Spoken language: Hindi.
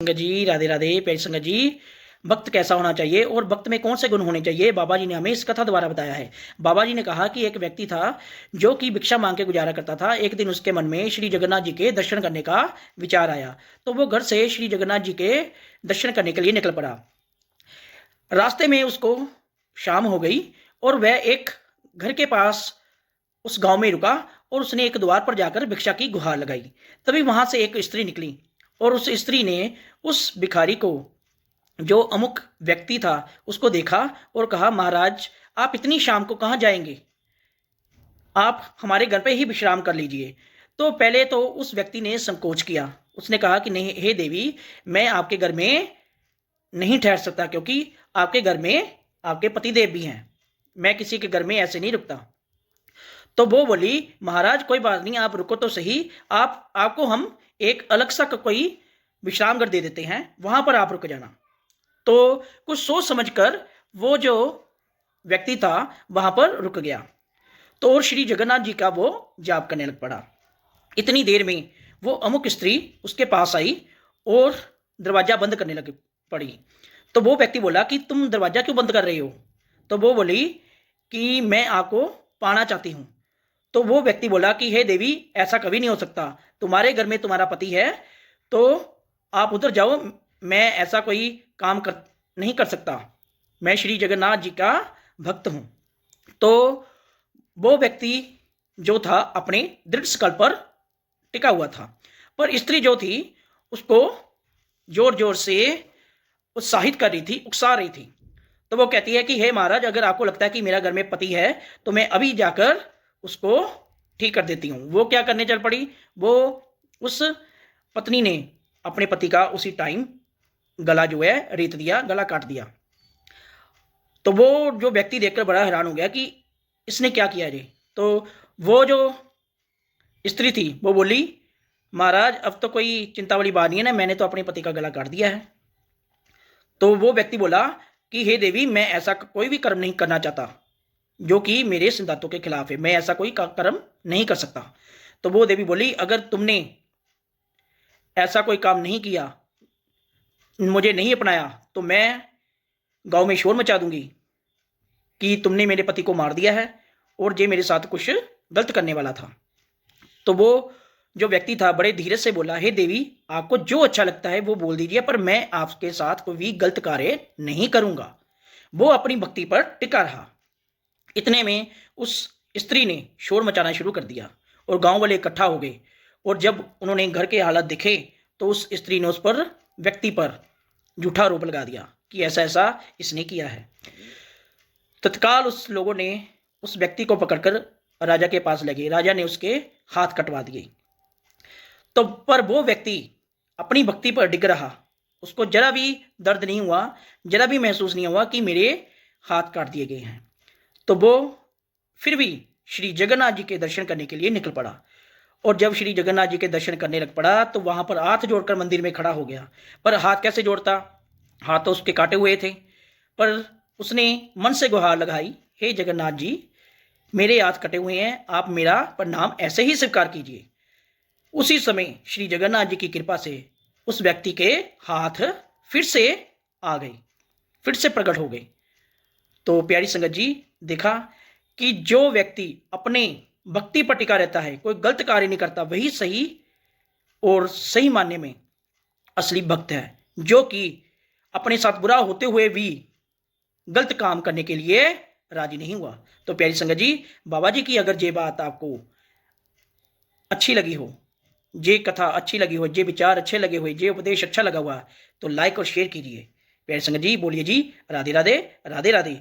संगत जी राधे राधे। प्यारी संगत जी, भक्त कैसा होना चाहिए और भक्त में कौन से गुण होने चाहिए, बाबा जी ने हमें इस कथा द्वारा बताया है। बाबा जी ने कहा कि एक व्यक्ति था जो कि भिक्षा मांग के गुजारा करता था। एक दिन उसके मन में श्री जगन्नाथ जी के दर्शन करने का विचार आया, तो वो घर से श्री जगन्नाथ जी के दर्शन करने के लिए निकल पड़ा। रास्ते में उसको शाम हो गई और वह एक घर के पास उस गांव में रुका और उसने एक द्वार पर जाकर भिक्षा की गुहार लगाई। तभी वहां से एक स्त्री निकली और उस स्त्री ने उस भिखारी को, जो अमुक व्यक्ति था, उसको देखा और कहा, महाराज आप इतनी शाम को कहाँ जाएंगे, आप हमारे घर पे ही विश्राम कर लीजिए। तो पहले तो उस व्यक्ति ने संकोच किया, उसने कहा कि नहीं, हे देवी, मैं आपके घर में नहीं ठहर सकता क्योंकि आपके घर में आपके पतिदेव भी हैं, मैं किसी के घर में ऐसे नहीं रुकता। तो वो बोली, महाराज कोई बात नहीं, आप रुको तो सही, आपको हम एक अलग सा कोई विश्राम घर दे देते हैं, वहां पर आप रुक जाना। तो कुछ सोच समझकर वो जो व्यक्ति था वहां पर रुक गया। तो और श्री जगन्नाथ जी का वो जाप करने लग पड़ा। इतनी देर में वो अमुक स्त्री उसके पास आई और दरवाजा बंद करने लग पड़ी। तो वो व्यक्ति बोला कि तुम दरवाजा क्यों बंद कर रही हो? तो वो बोली कि मैं आपको पाना चाहती हूं। तो वो व्यक्ति बोला कि हे देवी, ऐसा कभी नहीं हो सकता, तुम्हारे घर में तुम्हारा पति है, तो आप उधर जाओ, मैं ऐसा कोई काम नहीं कर सकता, मैं श्री जगन्नाथ जी का भक्त हूं। तो वो व्यक्ति जो था अपने दृढ़ संकल्प पर टिका हुआ था, पर स्त्री जो थी उसको जोर जोर से उत्साहित कर रही थी, उकसा रही थी। तो वो कहती है कि हे महाराज, अगर आपको लगता है कि मेरा घर में पति है तो मैं अभी जाकर उसको ठीक कर देती हूँ। वो क्या करने चल पड़ी, वो उस पत्नी ने अपने पति का उसी टाइम गला जो है रेत दिया, गला काट दिया। तो वो जो व्यक्ति देखकर बड़ा हैरान हो गया कि इसने क्या किया रे। तो वो जो स्त्री थी वो बोली, महाराज अब तो कोई चिंता वाली बात नहीं है ना, मैंने तो अपने पति का गला काट दिया है। तो वो व्यक्ति बोला कि हे देवी, मैं ऐसा कोई भी कर्म नहीं करना चाहता जो कि मेरे सिद्धांतों के खिलाफ है, मैं ऐसा कोई कर्म नहीं कर सकता। तो वो देवी बोली, अगर तुमने ऐसा कोई काम नहीं किया, मुझे नहीं अपनाया, तो मैं गांव में शोर मचा दूंगी कि तुमने मेरे पति को मार दिया है और ये मेरे साथ कुछ गलत करने वाला था। तो वो जो व्यक्ति था बड़े धीरे से बोला, हे देवी, आपको जो अच्छा लगता है वो बोल दीजिए, पर मैं आपके साथ कोई भी गलत कार्य नहीं करूंगा। वो अपनी भक्ति पर टिका रहा। इतने में उस स्त्री ने शोर मचाना शुरू कर दिया और गांव वाले इकट्ठा हो गए, और जब उन्होंने घर के हालात देखे तो उस स्त्री ने उस पर, व्यक्ति पर, झूठा आरोप लगा दिया कि ऐसा ऐसा इसने किया है। तत्काल उस लोगों ने उस व्यक्ति को पकड़कर राजा के पास ले गए। राजा ने उसके हाथ कटवा दिए। तो पर वो व्यक्ति अपनी भक्ति पर डिग रहा, उसको जरा भी दर्द नहीं हुआ, जरा भी महसूस नहीं हुआ कि मेरे हाथ काट दिए गए हैं। तो वो फिर भी श्री जगन्नाथ जी के दर्शन करने के लिए निकल पड़ा। और जब श्री जगन्नाथ जी के दर्शन करने लग पड़ा तो वहां पर हाथ जोड़कर मंदिर में खड़ा हो गया। पर हाथ कैसे जोड़ता, हाथ तो उसके काटे हुए थे, पर उसने मन से गुहार लगाई, हे जगन्नाथ जी, मेरे हाथ कटे हुए हैं, आप मेरा प्रणाम ऐसे ही स्वीकार कीजिए। उसी समय श्री जगन्नाथ जी की कृपा से उस व्यक्ति के हाथ फिर से आ गए, फिर से प्रकट हो गए। तो प्यारी संगत जी, देखा कि जो व्यक्ति अपने भक्ति पर टिका रहता है, कोई गलत कार्य नहीं करता, वही सही और सही मानने में असली भक्त है, जो कि अपने साथ बुरा होते हुए भी गलत काम करने के लिए राजी नहीं हुआ। तो प्यारी संगत जी, बाबा जी की अगर ये बात आपको अच्छी लगी हो, ये कथा अच्छी लगी हो, ये विचार अच्छे लगे हुए, ये उपदेश अच्छा लगा हुआ, तो लाइक और शेयर कीजिए। प्यारी संगत जी, बोलिए जी राधे राधे, राधे राधे।